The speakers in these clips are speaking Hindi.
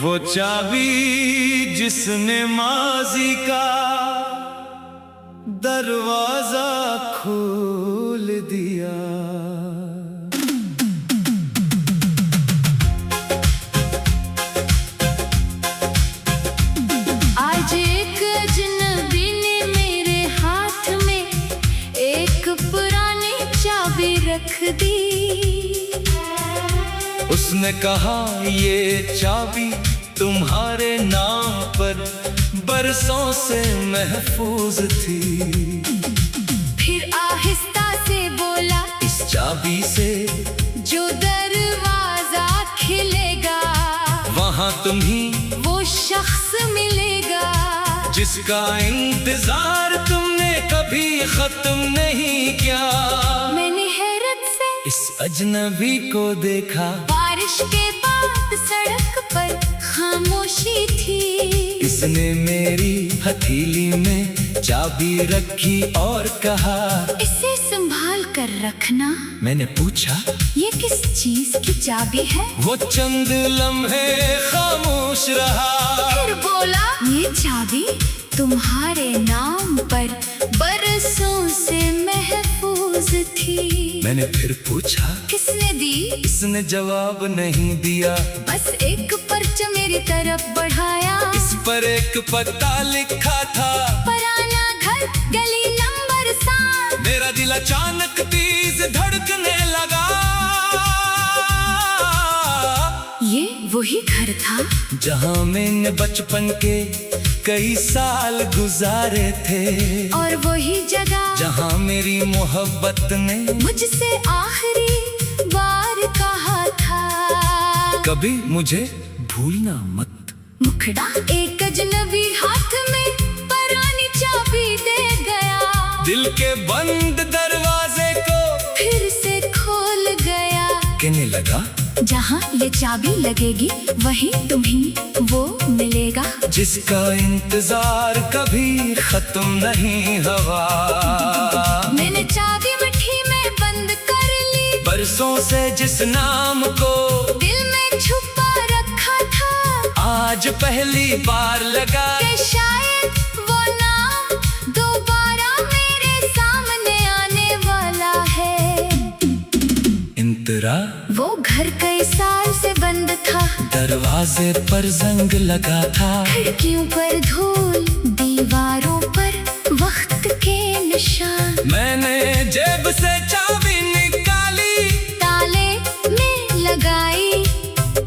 वो चाबी जिसने माजी का दरवाजा खोल दिया। आज एक अजनबी ने मेरे हाथ में एक पुरानी चाबी रख दी। उसने कहा ये चाबी तुम्हारे नाम पर बरसों से महफूज थी। फिर आहिस्ता से बोला, इस चाबी से जो दरवाजा खिलेगा वहां तुम्ही वो शख्स मिलेगा जिसका इंतजार तुमने कभी खत्म नहीं किया। मैंने हैरत से इस अजनबी को देखा, बारिश के बाद सड़क पर खामोशी थी। इसने मेरी हथेली में चाबी रखी और कहा, इसे संभाल कर रखना। मैंने पूछा, ये किस चीज की चाबी है? वो चंद लम्हे खामोश रहा। फिर बोला, ये चाबी तुम्हारे नाम पर बरसों से महफूज थी। मैंने फिर पूछा, किसने दी? इसने जवाब नहीं दिया, बस एक पर्चा मेरी तरफ बढ़ाया। इस पर एक पता लिखा था, पुराना घर, गली नंबर 7। मेरा दिल अचानक तेज धड़कने लगा। ये वही घर था जहां मैंने बचपन के कई साल गुजारे थे, और वही जगह जहां मेरी मोहब्बत ने मुझसे आखिरी बार कहा था, कभी मुझे भूलना मत। मुखड़ा एक अजनबी हाथ में पुरानी चाबी दे गया। दिल के बंद दरवाजे को फिर से खोल गया। कहने लगा, जहाँ ये चाबी लगेगी वहीं तुम्हें वो मिलेगा जिसका इंतजार कभी खत्म नहीं हुआ। मैंने चाबी मुट्ठी में बंद कर ली, बरसों से जिस नाम को दिल में छुपा रखा था, आज पहली बार लगा कि शायद वो नाम दोबारा मेरे सामने आने वाला है। इंतरा वो घर कई साल से बंद था, दरवाजे पर जंग लगा था, खिड़कियों पर धूल, दीवारों पर वक्त के निशान। मैंने जेब से चाबी निकाली, ताले में लगाई,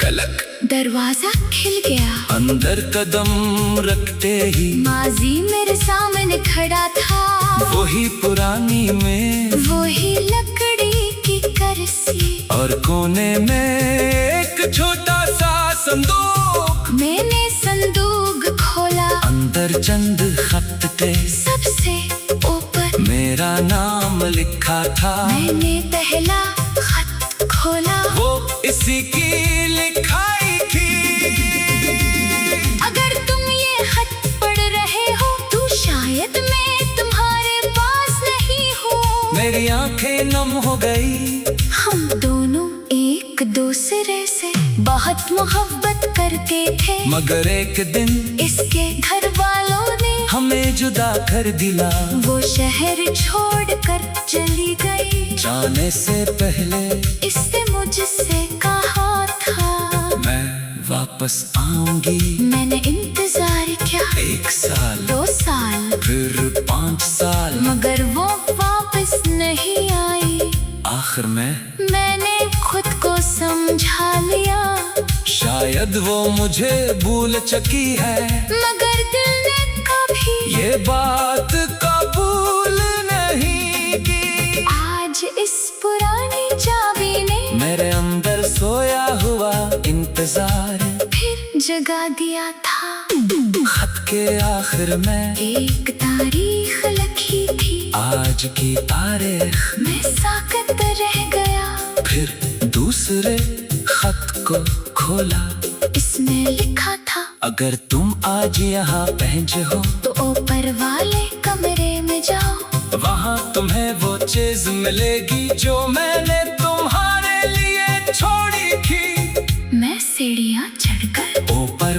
कलक दरवाजा खिल गया। अंदर कदम रखते ही माजी मेरे सामने खड़ा था, वही पुरानी में वही लकड़ी की कुर्सी, और कोने में एक छोटा सा संदूक। मैंने संदूक खोला, अंदर चंद खत थे, सबसे ऊपर मेरा नाम लिखा था। मैंने पहला खत खोला, वो इसी की लिखाई थी। अगर तुम ये खत पढ़ रहे हो तो शायद मैं तुम्हारे पास नहीं हूँ। मेरी आंखें नम हो गई, हम दोनों एक दूसरे से बहुत मोहब्बत करते थे, मगर एक दिन इसके घर वालों ने हमें जुदा कर दिला। वो शहर छोड़कर चली गई, जाने से पहले इसने मुझसे कहा था, मैं वापस आऊंगी। मैंने इंतजार किया, 1 साल, 2 साल, फिर 5 साल, मगर वो वापस नहीं आई। आखिर में मैंने खुद को समझा लिया, शायद वो मुझे भूल चुकी है, मगर दिल ने कभी ये बात कबूल नहीं की। आज इस पुरानी चाबी ने मेरे अंदर सोया हुआ इंतजार फिर जगा दिया था। खत के आखिर में एक तारीख लिखी थी, आज की तारीख मैं साकत रह गया। फिर दूसरे खत को खोला, इसमें लिखा था, अगर तुम आज यहाँ पहुंचे हो तो ऊपर वाले कमरे में जाओ, वहाँ तुम्हें वो चीज मिलेगी जो मैंने तुम्हारे लिए छोड़ी थी। मैं सीढ़ियाँ चढ़कर ऊपर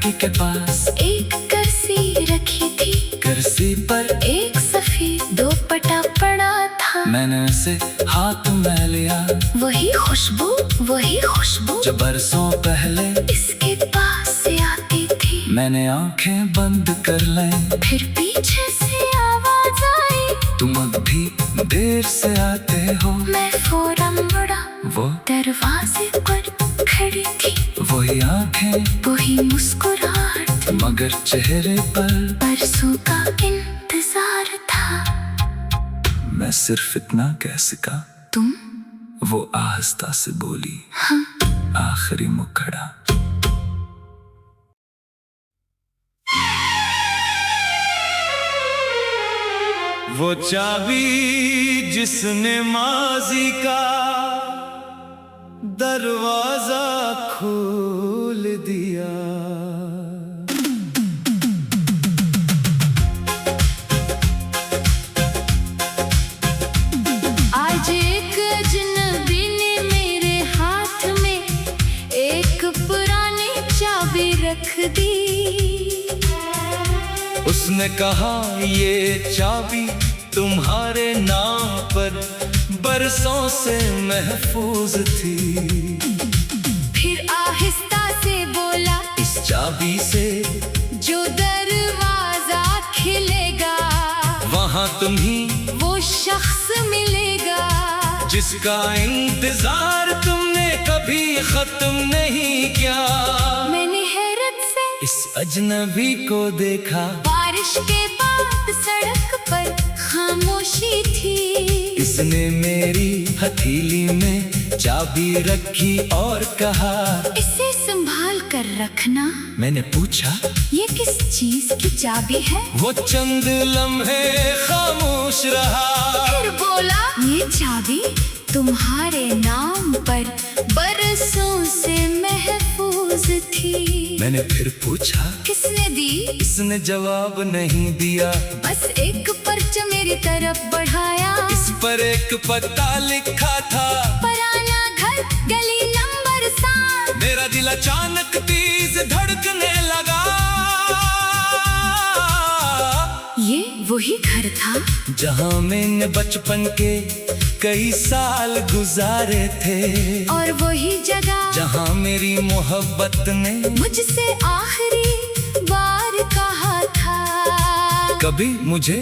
खिड़की के पास एक कुर्सी रखी थी, कुर्सी पर एक सफेद दुपट्टा पड़ा था। मैंने उसे हाथ में लिया, वही खुशबू जो बरसों पहले इसके पास से आती थी। मैंने आंखें बंद कर लें, फिर पीछे से आवाज आई, तुम अब भी देर से आते हो। मैं फौरन मुड़ा, वो दरवाजे पर खड़ी थी, वही आंखें, वही मुस्कुराहट, मगर चेहरे पर बरसों का इंतजार था। मैं सिर्फ इतना कह सका, तुम? वो आहिस्ता से बोली, हाँ। आखिरी मुखड़ा। वो चाबी जिसने माजी का दरवाजा खोल दिया। आज एक अजनबी ने मेरे हाथ में एक पुरानी चाबी रख दी। उसने कहा ये चाबी तुम्हारे नाम पर बरसों से महफूज थी। फिर आहिस्ता से बोला, इस चाबी से जो दरवाजा खिलेगा, वहाँ तुम्ही वो शख्स मिलेगा, जिसका इंतजार तुमने कभी खत्म नहीं किया। मैंने हैरत से इस अजनबी को देखा, बारिश के बाद सड़क पर खामोशी थी। इसने मेरी हथेली में चाबी रखी और कहा, इसे संभाल कर रखना। मैंने पूछा, ये किस चीज की चाबी है? वो चंद लम्हे खामोश रहा, फिर बोला, ये चाबी तुम्हारे नाम पर बरसों से महफूज थी। मैंने फिर पूछा, किसने दी? इसने जवाब नहीं दिया, बस एक पर्च मेरी तरफ बढ़ाया। इस पर एक पता लिखा था, पुराना घर, गली नंबर 7। मेरा दिल अचानक तेज धड़कने लगा। ये वही घर था जहाँ मैंने बचपन के कई साल गुजारे थे, और वही जगह जहाँ मेरी मोहब्बत ने मुझसे आखिरी बार कहा था, कभी मुझे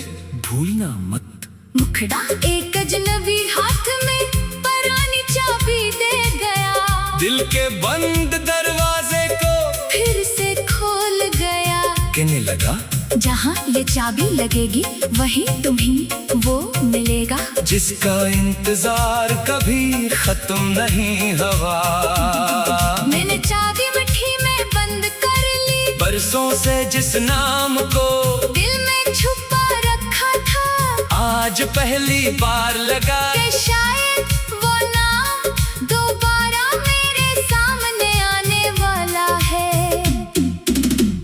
भूलना मत। मुखड़ा एक अजनबी हाथ में पुरानी चाबी दे गया, दिल के बंद दरवाजे को फिर से खोल गया। कहने लगा, जहाँ ये चाबी लगेगी वही तुम्हें वो मिलेगा, जिसका इंतजार कभी खत्म नहीं हुआ। मैंने चाबी मुट्ठी में बंद कर ली, बरसों से जिस नाम को दिल में छुपा रखा था, आज पहली बार लगा कि शायद वो नाम दोबारा मेरे सामने आने वाला है।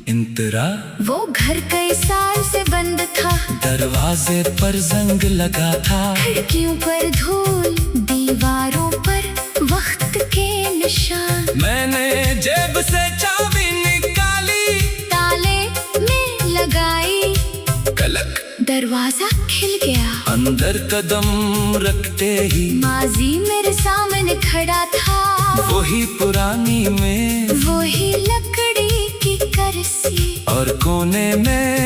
इंतरा वो घर कई साल से बंद था, दरवाजे पर जंग लगा था, खिड़कियों पर धूल, दीवारों पर वक्त के निशान। मैंने जेब से चाबी निकाली, ताले में लगाई, कलक दरवाजा खिल गया। अंदर कदम रखते ही माजी मेरे सामने खड़ा था, वही पुरानी में वही लकड़ी की कुर्सी, और कोने में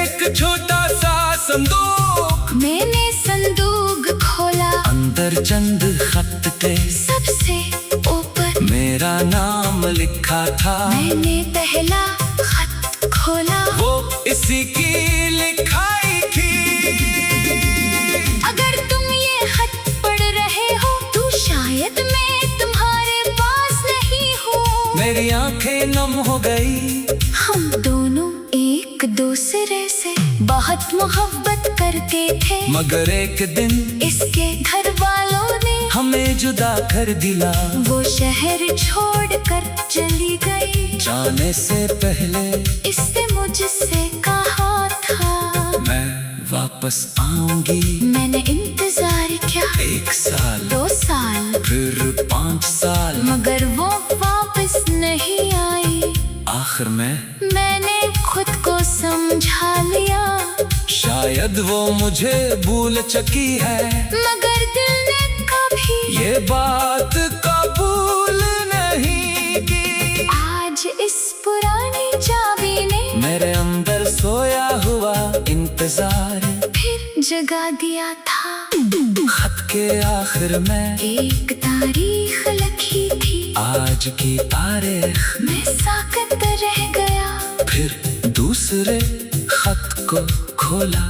एक छोटा सा संदूक। मैंने संदूक खोला, अंदर चंद खत थे, सबसे ऊपर मेरा नाम लिखा था। मैंने पहला खत खोला, वो इसी की लिखाई थी। अगर तुम ये खत पढ़ रहे हो तो शायद मैं तुम्हारे पास नहीं हूँ। मेरी आंखें नम हो गई, हम दोनों एक दूसरे से बहुत मोहब्बत करते थे, मगर एक दिन इसके घर वालों ने हमें जुदा कर दिला। वो शहर छोड़कर चली गई, जाने से पहले इससे मुझसे कहा था, मैं वापस आऊंगी। मैंने इंतजार किया, 1 साल, 2 साल, फिर 5 साल, मगर वो वापस नहीं आई। आखिर में वो मुझे भूल चुकी है, मगर दिल ने कभी ये बात कबूल नहीं की। आज इस पुरानी चाबी ने मेरे अंदर सोया हुआ इंतजार फिर जगा दिया था। खत के आखिर में एक तारीख लिखी थी, आज की तारीख मैं साकत रह गया। फिर दूसरे खत को खोला,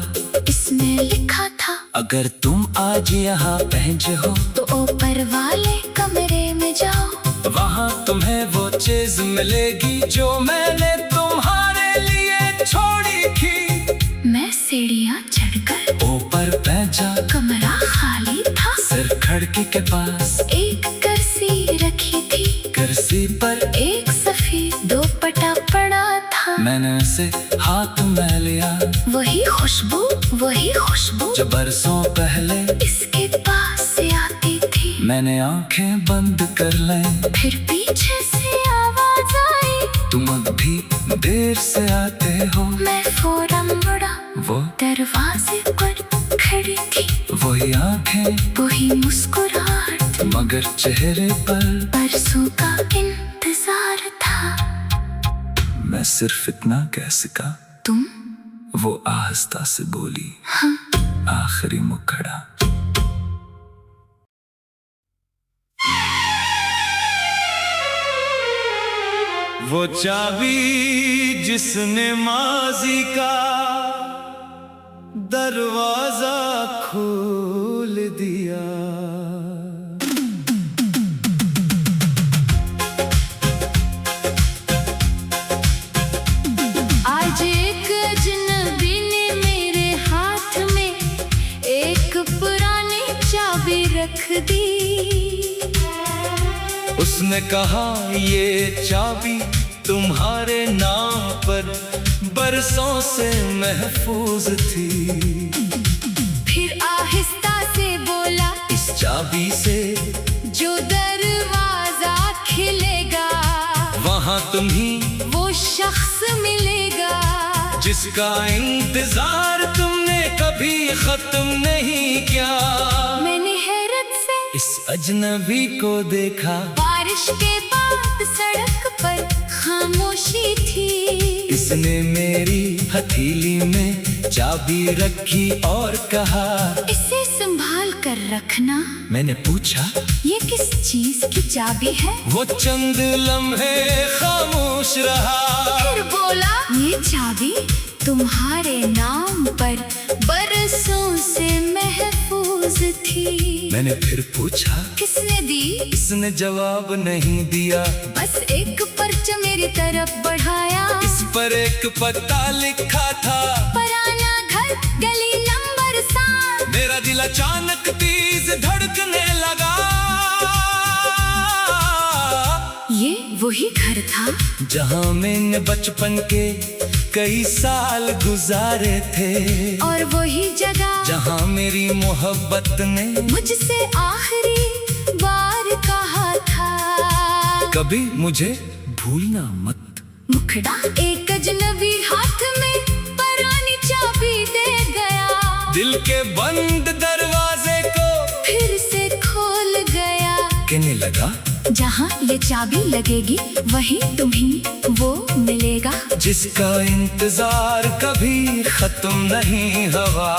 इसमें लिखा था, अगर तुम आज यहाँ पहुँच हो तो ऊपर वाले कमरे में जाओ। वहाँ तुम्हें वो चीज मिलेगी जो मैंने तुम्हारे लिए छोड़ी थी। मैं सीढ़ियाँ चढ़कर ऊपर पहुँचा, कमरा खाली था। सिर खिड़की के पास एक कुर्सी रखी थी, कुर्सी पर एक सफेद दोपट्टा पड़ा था। मैंने उसे हाथ में लिया, वही खुशबू जो बरसों पहले इसके पास से आती थी। मैंने आंखें बंद कर लें, फिर पीछे से आवाज आई, तुम अब भी देर से आते हो। मैं फौरन मुड़ा, वो दरवाजे पर खड़ी थी, वही आंखें वही मुस्कुराहट, मगर चेहरे पर बरसों का इंतजार था। मैं सिर्फ इतना कह सका, तुम? वो आहिस्ता से बोली, हाँ। आखिरी मुखड़ा। वो चाबी जिसने माजी का दरवाजा खोल दिया। आज एक अजनबी ने मेरे हाथ में एक पुरानी चाबी रख दी। उसने कहा ये चाबी तुम्हारे नाम पर बरसों से महफूज थी। फिर आहिस्ता से बोला, इस चाबी से जो दरवाजा खिलेगा, वहाँ तुम्हें वो शख्स मिलेगा जिसका इंतजार तुमने कभी खत्म नहीं किया। मैंने हैरत से इस अजनबी को देखा, बारिश के बाद सड़क पर खामोशी थी। इसने मेरी हथेली में चाबी रखी और कहा, इसे संभाल कर रखना। मैंने पूछा, ये किस चीज की चाबी है? वो चंद लम्हे खामोश रहा, फिर बोला, ये चाबी तुम्हारे नाम पर बरसों से महफूज थी। मैंने फिर पूछा, किसने दी? इसने जवाब नहीं दिया, बस एक पर्च मेरी तरफ बढ़ाया। इस पर एक पता लिखा था, पुराना घर, गली नंबर 7। मेरा दिल अचानक तेज धड़कने लगा। ये वही घर था जहाँ मैंने बचपन के कई साल गुजारे थे, और वही जगह जहाँ मेरी मोहब्बत ने मुझसे आखिरी बार कहा था, कभी मुझे भूलना मत। मुखड़ा एक अजनबी हाथ में पुरानी चाबी दे गया, दिल के बंद दरवाजे को फिर से खोल गया। कहने लगा, जहाँ ये चाबी लगेगी वही तुम्हें वो मिलेगा जिसका इंतजार कभी खत्म नहीं हुआ।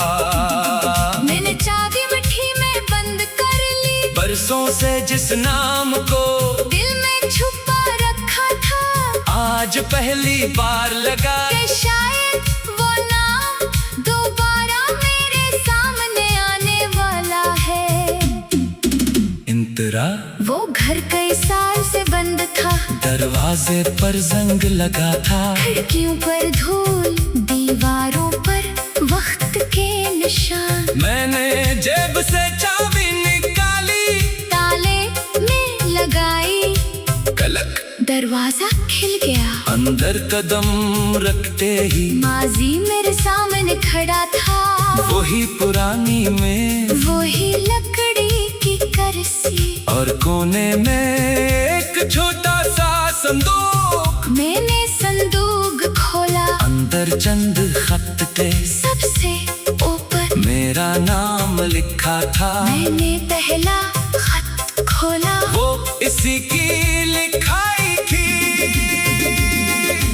मैंने चाबी मुट्ठी में बंद कर ली, बरसों से जिस नाम को दिल में छुपा रखा था, आज पहली बार लगा कि शायद वो नाम दोबारा मेरे सामने आने वाला है। इंतरा वो घर कई साल से बंद था, दरवाजे पर जंग लगा था, खिड़कियों पर धूल, दीवारों पर वक्त के निशान। मैंने जेब से चाबी निकाली, ताले में लगाई, कलक दरवाजा खिल गया। अंदर कदम रखते ही माजी मेरे सामने खड़ा था, वही पुरानी में वही लकड़ी की कुर्सी, और कोने में एक छोटा सा संदूक। मैंने संदूक खोला, अंदर चंद खत थे, सबसे ऊपर मेरा नाम लिखा था। मैंने पहला खत खोला, वो इसी की लिखाई थी।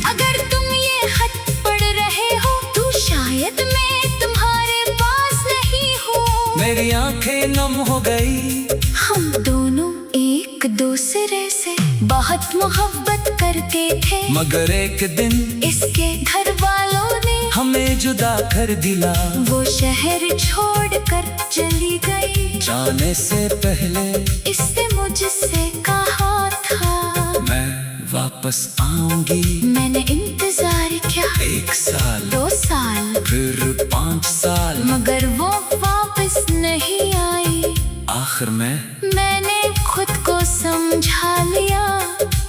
अगर तुम ये खत पढ़ रहे हो तो शायद मैं तुम्हारे पास नहीं हूँ। मेरी आंखें नम हो गई। हम दोनों एक दूसरे से बहुत मोहब्बत करते थे, मगर एक दिन इसके घर वालों ने हमें जुदा कर दिला। वो शहर छोड़कर चली गई। जाने से पहले इसने मुझसे कहा था मैं वापस आऊंगी। मैंने इंतजार किया 1 साल, 2 साल, फिर 5 साल, मगर वो वापस नहीं आई। आखिर में मैंने खुद को समझा लिया,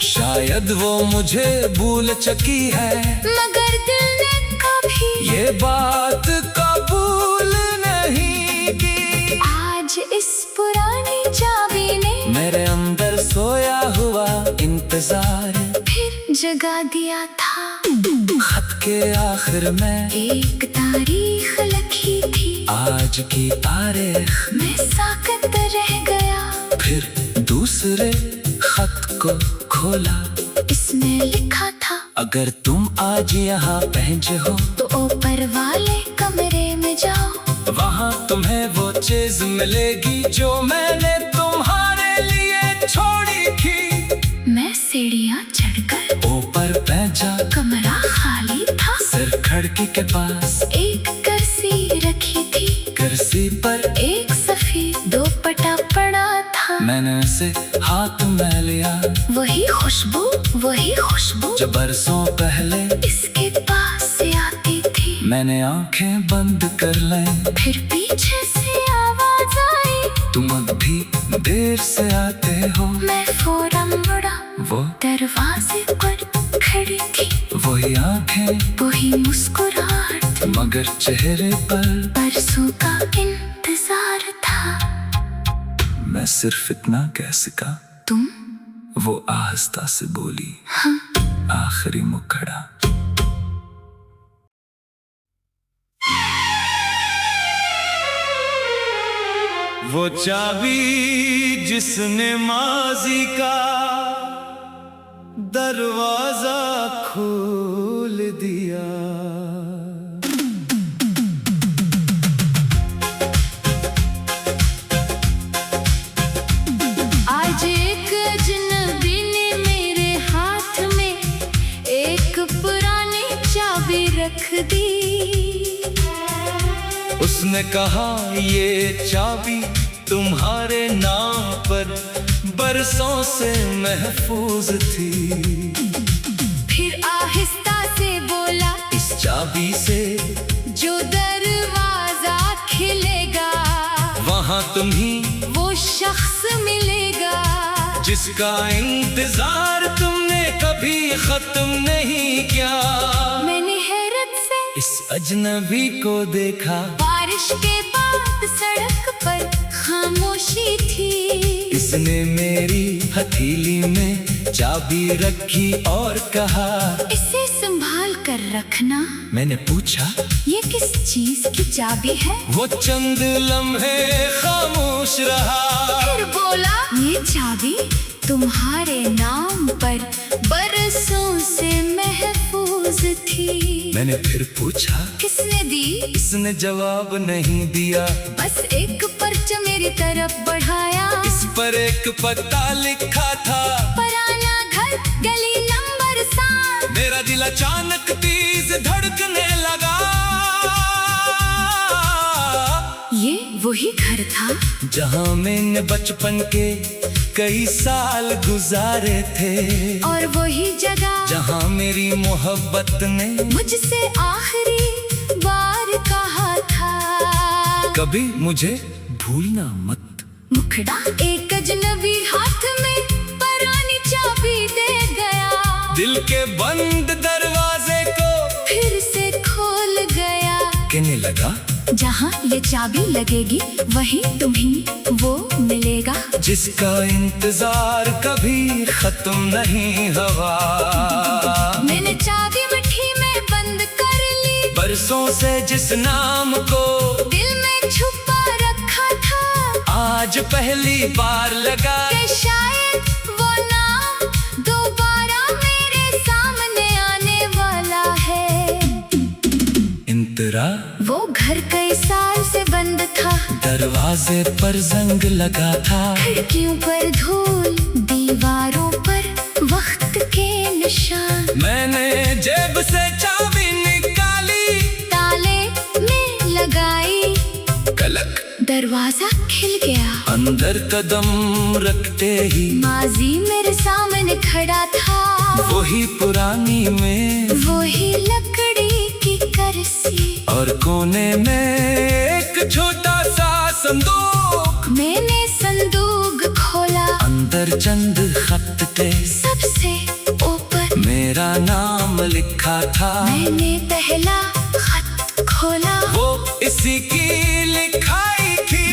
शायद वो मुझे भूल चुकी है। मगर दिल ने कभी ये बात कबूल नहीं की। आज इस पुरानी चाबी ने मेरे अंदर सोया हुआ इंतजार फिर जगा दिया था। खत के आखिर में एक तारीख लिखी थी, आज की तारीख। मैं साकत रह गया। फिर दूसरे खत को खोला, इसमें लिखा था अगर तुम आज यहाँ पहुँचे हो तो ऊपर वाले कमरे में जाओ। वहाँ तुम्हें वो चीज मिलेगी जो मैंने तुम्हारे लिए छोड़ी थी। मैं सीढ़ियाँ चढ़कर ऊपर पहुँचा, कमरा खाली था। सिर खिड़की के पास एक कुर्सी रखी थी, कुर्सी पर एक सफेद दोपट्टा पड़ा था। मैंने उसे हाथ में लिया। वही खुशबू जो बरसों पहले इसके पास से आती थी। मैंने आंखें बंद कर लें। फिर पीछे से आवाज आई, तुम अब भी देर से आते हो। मैं फौरन मुड़ा, वो दरवाजे पर खड़ी थी। वही आंखें, वही मुस्कुराहट, मगर चेहरे पर बरसों का इंतजार था। मैं सिर्फ इतना कह सका, तुम वो आहिस्ता से बोली। हाँ। आखिरी मुखड़ा। वो चाबी जिसने माजी का दरवाजा खोल दिया। आज एक अजनबी ने मेरे हाथ में एक पुरानी चाबी रख दी। उसने कहा ये चाबी तुम्हारे नाम पर बरसों से महफूज थी। फिर आहिस्ता से बोला, इस चाबी से जो दरवाजा खिलेगा वहाँ तुम्ही वो शख्स मिलेगा जिसका इंतजार तुमने कभी खत्म नहीं किया। मैंने हैरत से इस अजनबी को देखा। बारिश के बाद सड़क पर खामोशी थी। इसने मेरी हथेली में चाबी रखी और कहा, इसे संभाल कर रखना। मैंने पूछा, ये किस चीज की चाबी है? वो चंद लम्हे खामोश रहा। फिर बोला, ये चाबी तुम्हारे नाम पर बरसों से महफूज थी। मैंने फिर पूछा, किसने दी? इसने जवाब नहीं दिया। बस एक पर्चा मेरी तरफ बढ़ाया। इस पर एक पता लिखा था, पुराना घर, गली नंबर 7। मेरा दिल अचानक तेज धड़कने लगा। ये वही घर था जहाँ मैंने बचपन के कई साल गुजारे थे, और वही जगह जहाँ मेरी मोहब्बत ने मुझसे आखिरी बार कहा था, कभी मुझे भूलना मत। मुखड़ा एक अजनबी हाथ में पुरानी चाबी दे गया। दिल के बंद दरवाजे को फिर से खोल गया। कहने लगा, जहाँ ये चाबी लगेगी वहीं तुम्ही वो मिलेगा जिसका इंतजार कभी खत्म नहीं हुआ। मैंने चाबी मुट्ठी में बंद कर ली। बरसों से जिस नाम को दिल में छुपा आज पहली बार लगा कि शायद वो नाम दोबारा मेरे सामने आने वाला है। इंतरा वो घर कई साल से बंद था, दरवाजे पर जंग लगा था, खिड़कियों पर धूल, दीवारों पर वक्त के निशान। मैंने जेब से चाबी निकाली, ताले में लगाई, कलक दरवाजा खिल गया। अंदर कदम रखते ही माजी मेरे सामने खड़ा था, वही पुरानी में, वही लकड़ी की कुर्सी, और कोने में एक छोटा सा संदूक। मैंने संदूक खोला, अंदर चंद खत थे, सबसे ऊपर मेरा नाम लिखा था। मैंने पहला खत खोला, वो इसी की लिखाई थी।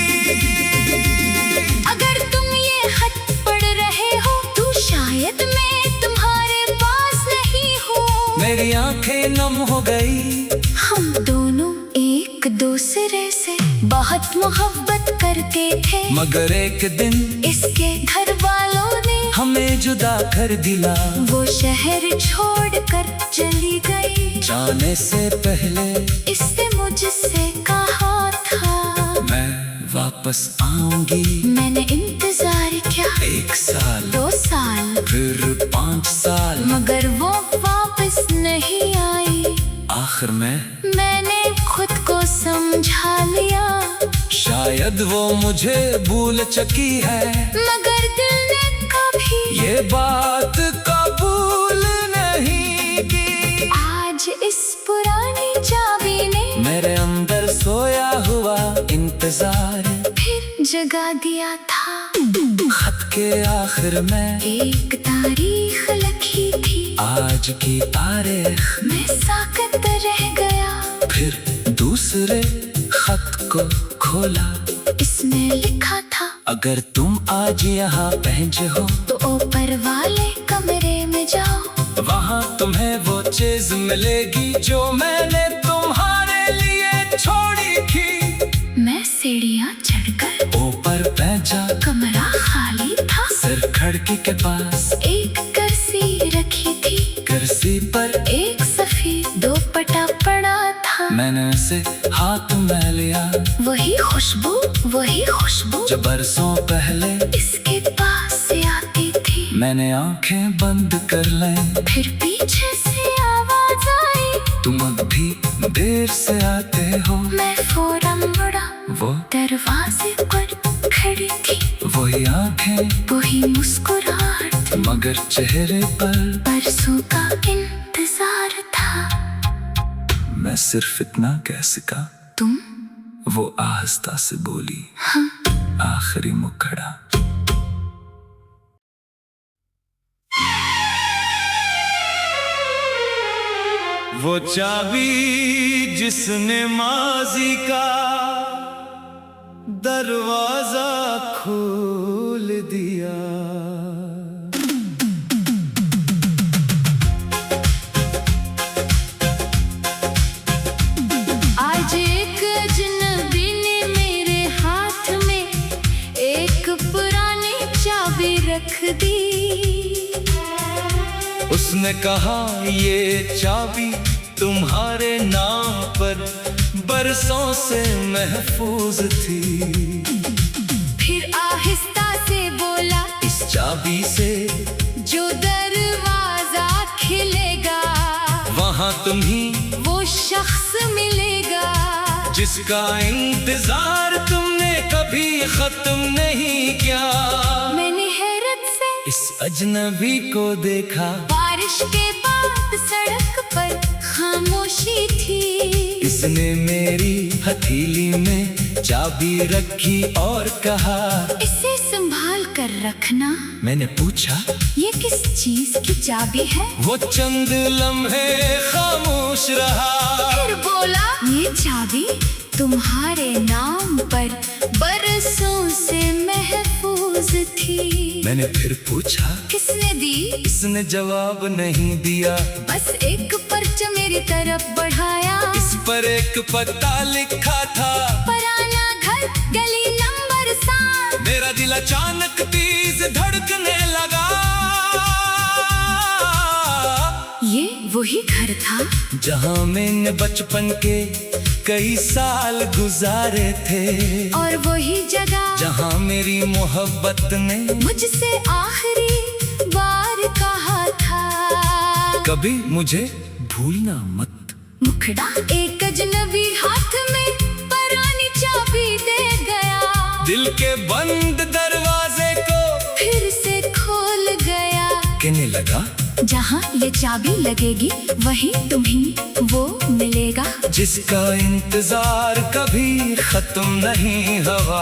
अगर तुम ये खत पढ़ रहे हो तो शायद मैं तुम्हारे पास नहीं हूँ। मेरी आंखें नम हो गई, हम दोनों एक दूसरे से बहुत मोहब्बत करते थे, मगर एक दिन इसके घर वालों ने हमें जुदा कर दिला। वो शहर छोड़कर चली गई, जाने से पहले इसने मुझसे कहा था मैं वापस आऊंगी। मैंने इंतजार किया, 1 साल, 2 साल, फिर 5 साल, मगर वो वापस नहीं आई। आखिर में मैंने खुद को समझा लिया, शायद वो मुझे भूल चुकी है, मगर दिल ने कभी ये बात कबूल नहीं की। आज इस पुरानी चाबी ने मेरे अंदर सोया हुआ इंतजार फिर जगा दिया था। खत के आखिर में एक तारीख लिखी थी, आज की तारीख। मैं साकत रह गया, फिर दूसरे खत को खोला, इसमें लिखा था अगर तुम आज यहाँ पहुंचे हो तो ऊपर वाले कमरे में जाओ, वहाँ तुम्हें वो चीज मिलेगी जो मैंने तुम्हारे लिए छोड़ी थी। मैं सीढ़ियाँ चढ़कर ऊपर पहुंचा, कमरा खाली था, सिर खिड़की के पास एक कुर्सी रखी थी, कुर्सी पर एक सफेद दोपट्टा पड़ा था। मैंने उसे हाथ में लिया, वही खुशबू जो बरसों पहले इसके पास से आती थी। मैंने आंखें बंद कर लें, फिर पीछे से आवाज आई, तुम अब भी देर से आते हो। मैं फौरन मुड़ा, वो दरवाजे पर खड़ी थी, वही आंखें, वही मुस्कुराहट, मगर चेहरे पर बरसों का इंतजार था। मैं सिर्फ इतना कह सका, तुम? वो आहिस्ता से बोली, हाँ। आखिरी मुखड़ा। वो चाबी जिसने माजी का दरवाजा खोल दिया। आज एक अजनबी ने मेरे हाथ में एक पुरानी चाबी रख दी। उसने कहा ये चाबी तुम्हारे नाम पर बरसों से महफूज थी। फिर आहिस्ता से बोला, इस चाबी से जो दरवाजा खिलेगा वहाँ तुम्ही वो शख्स मिलेगा जिसका इंतजार तुमने कभी खत्म नहीं किया। मैंने हैरत से इस अजनबी को देखा, बारिश के बाद सड़क पर खामोशी थी। इसने मेरी हथेली में चाबी रखी और कहा, इसे संभाल कर रखना। मैंने पूछा, ये किस चीज की चाबी है? वो चंद लम्हे खामोश रहा, फिर बोला, ये चाबी तुम्हारे नाम पर बरसों से महफूज थी। मैंने फिर पूछा, किसने दी? इसने जवाब नहीं दिया, बस एक पर्च मेरी तरफ बढ़ाया। इस पर एक पता लिखा था, पुराना घर, गली नंबर 7। मेरा दिल अचानक तेज धड़कने लगा। ये वही घर था जहाँ मैंने बचपन के कई साल गुजारे थे, और वही जगह जहाँ मेरी मोहब्बत ने मुझसे आखिरी बार कहा था, कभी मुझे भूलना मत। मुखड़ा एक अजनबी हाथ में पुरानी चाबी दे गया, दिल के बंद दरवाजे को फिर से खोल गया। कहने लगा, जहाँ ये चाबी लगेगी वहीं तुम्हें वो मिलेगा, जिसका इंतजार कभी खत्म नहीं हुआ।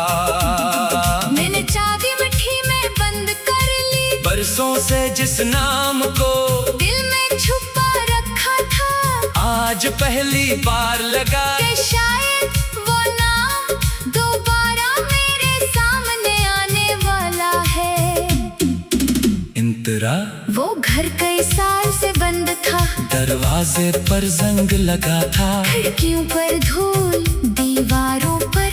मैंने चाबी मुट्ठी में बंद कर ली, बरसों से जिस नाम को दिल में छुपा रखा था, आज पहली बार लगा कि शायद वो नाम दोबारा मेरे सामने आने वाला है। इंतरा वो घर कई साल से बंद था, दरवाजे पर जंग लगा था, खिड़कियों पर धूल, दीवारों पर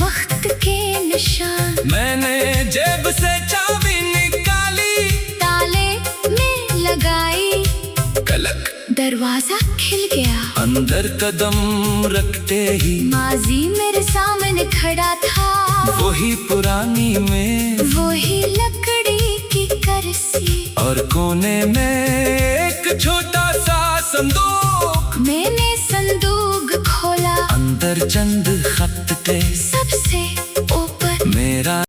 वक्त के निशान। मैंने जेब से चाबी निकाली, ताले में लगाई, कलक दरवाजा खिल गया। अंदर कदम रखते ही माजी मेरे सामने खड़ा था, वही पुरानी में वही लकड़ी की कुर्सी, और कोने में एक छोटा सा संदूक। मैंने संदूक खोला, अंदर चंद खत थे, सबसे